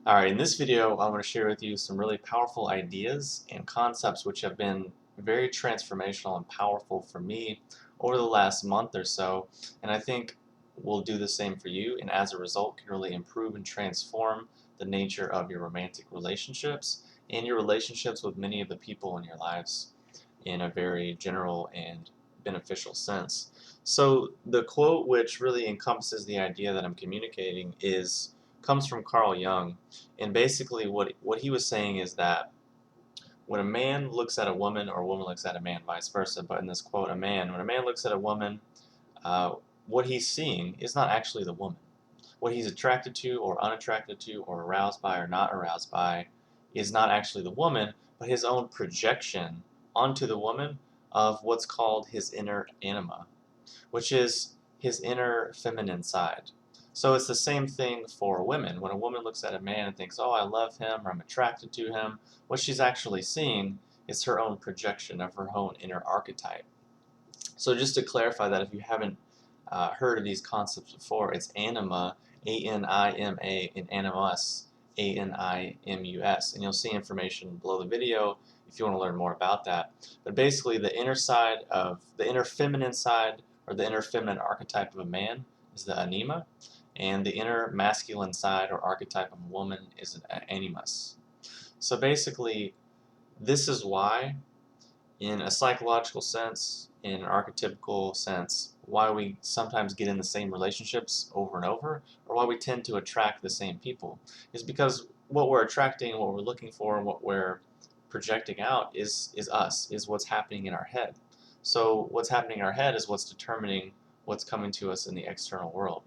Alright, in this video I'm going to share with you some really powerful ideas and concepts which have been very transformational and powerful for me over the last month or so, and I think will do the same for you, and as a result can really improve and transform the nature of your romantic relationships and your relationships with many of the people in your lives in a very general and beneficial sense. So the quote which really encompasses the idea that I'm communicating comes from Carl Jung, and basically what he was saying is that when a man looks at a woman or a woman looks at a man, vice versa, but in this quote, when a man looks at a woman, uh, what he's seeing is not actually the woman. What he's attracted to or unattracted to or aroused by or not aroused by is not actually the woman, but his own projection onto the woman of what's called his inner anima, which is his inner feminine side. So it's the same thing for women. When a woman looks at a man and thinks, oh, I love him or I'm attracted to him, what she's actually seeing is her own projection of her own inner archetype. So just to clarify that if you haven't heard of these concepts before, it's anima, A-N-I-M-A, and animus, A-N-I-M-U-S. And you'll see information below the video if you want to learn more about that. But basically the inner feminine side, or the inner feminine archetype of a man is the anima, and the inner masculine side or archetype of a woman is an animus. So basically, this is why in a psychological sense, in an archetypical sense, why we sometimes get in the same relationships over and over, or why we tend to attract the same people, is because what we're attracting, what we're looking for, and what we're projecting out is us, is what's happening in our head. So what's happening in our head is what's determining what's coming to us in the external world.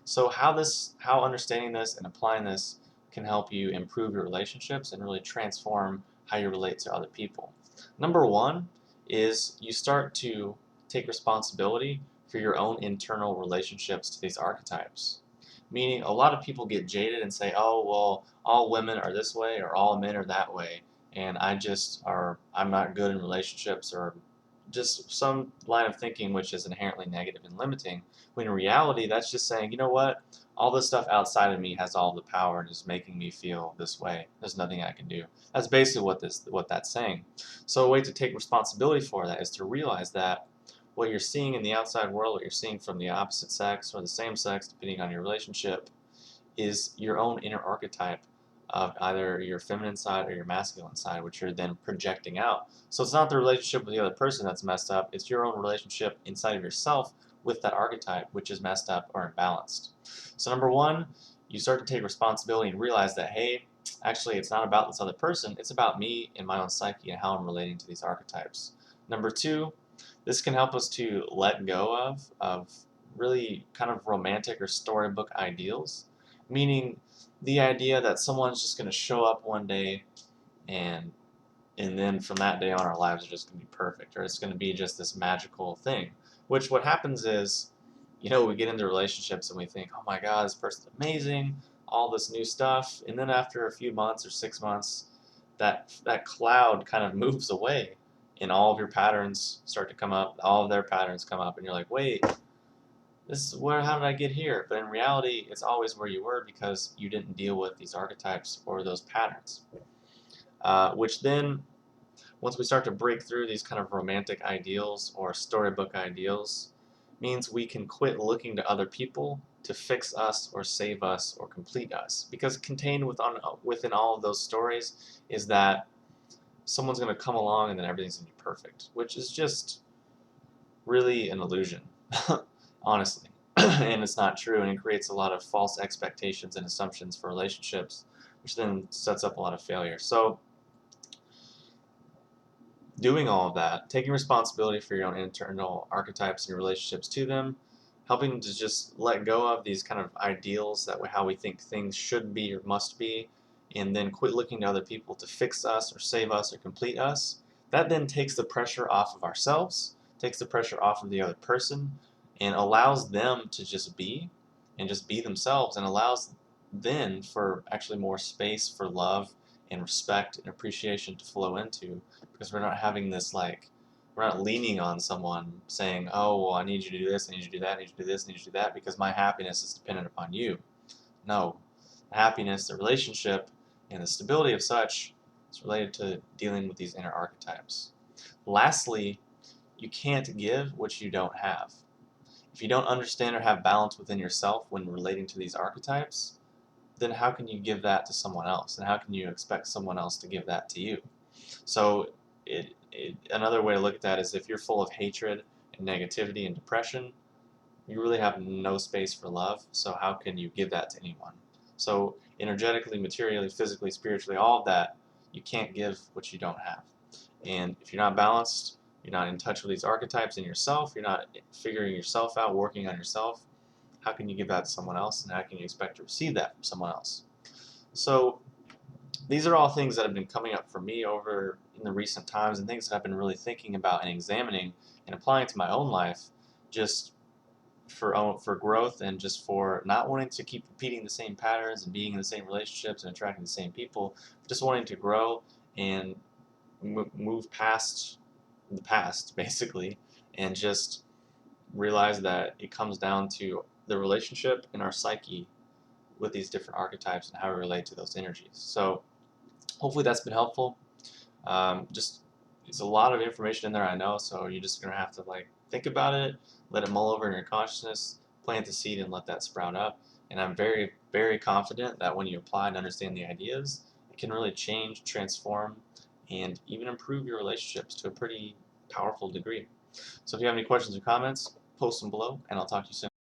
So how understanding this and applying this can help you improve your relationships and really transform how you relate to other people. Number one is you start to take responsibility for your own internal relationships to these archetypes. Meaning a lot of people get jaded and say, oh, well, all women are this way or all men are that way, and I'm not good in relationships, or just some line of thinking which is inherently negative and limiting, when in reality that's just saying, you know what, all this stuff outside of me has all the power and is making me feel this way. There's nothing I can do. That's basically what that's saying. So a way to take responsibility for that is to realize that what you're seeing in the outside world, what you're seeing from the opposite sex or the same sex, depending on your relationship, is your own inner archetype of either your feminine side or your masculine side, which you're then projecting out. So it's not the relationship with the other person that's messed up, it's your own relationship inside of yourself with that archetype, which is messed up or imbalanced. So number one, you start to take responsibility and realize that, hey, actually it's not about this other person, it's about me and my own psyche and how I'm relating to these archetypes. Number two, this can help us to let go of really kind of romantic or storybook ideals, meaning the idea that someone's just going to show up one day and then from that day on our lives are just going to be perfect, or it's going to be just this magical thing. Which what happens is, we get into relationships and we think, oh my god, this person's amazing, all this new stuff, and then after a few months or 6 months, that cloud kind of moves away and all of your patterns start to come up, all of their patterns come up, and you're like, wait, how did I get here? But in reality, it's always where you were because you didn't deal with these archetypes or those patterns. Which then, once we start to break through these kind of romantic ideals or storybook ideals, means we can quit looking to other people to fix us or save us or complete us. Because contained within all of those stories is that someone's going to come along and then everything's going to be perfect, which is just really an illusion, honestly. And it's not true, and it creates a lot of false expectations and assumptions for relationships, which then sets up a lot of failure. So doing all of that, taking responsibility for your own internal archetypes and your relationships to them, helping to just let go of these kind of ideals that how we think things should be or must be, and then quit looking to other people to fix us or save us or complete us, that then takes the pressure off of ourselves, takes the pressure off of the other person, and allows them to just be and just be themselves, and allows then for actually more space for love and respect and appreciation to flow into, because we're not having this we're not leaning on someone saying, oh, well, I need you to do this, I need you to do that, I need you to do this, I need you to do that, because my happiness is dependent upon you. No, happiness, the relationship, and the stability of such is related to dealing with these inner archetypes. Lastly, you can't give what you don't have. If you don't understand or have balance within yourself when relating to these archetypes, then how can you give that to someone else? And how can you expect someone else to give that to you? So another way to look at that is if you're full of hatred and negativity and depression, you really have no space for love, so how can you give that to anyone? So energetically, materially, physically, spiritually, all of that, you can't give what you don't have. And if you're not balanced, you're not in touch with these archetypes in yourself, you're not figuring yourself out, working on yourself, how can you give that to someone else, and how can you expect to receive that from someone else? So these are all things that have been coming up for me over in the recent times, and things that I've been really thinking about and examining and applying to my own life, just for growth and just for not wanting to keep repeating the same patterns and being in the same relationships and attracting the same people, just wanting to grow and move past the past basically, and just realize that it comes down to the relationship in our psyche with these different archetypes and how we relate to those energies. So hopefully that's been helpful. Just It's a lot of information in there, I know, so you're just gonna have to like think about it, let it mull over in your consciousness, plant the seed, and let that sprout up. And I'm very, very confident that when you apply and understand the ideas, it can really change, transform, and even improve your relationships to a pretty powerful degree. So if you have any questions or comments, post them below, and I'll talk to you soon.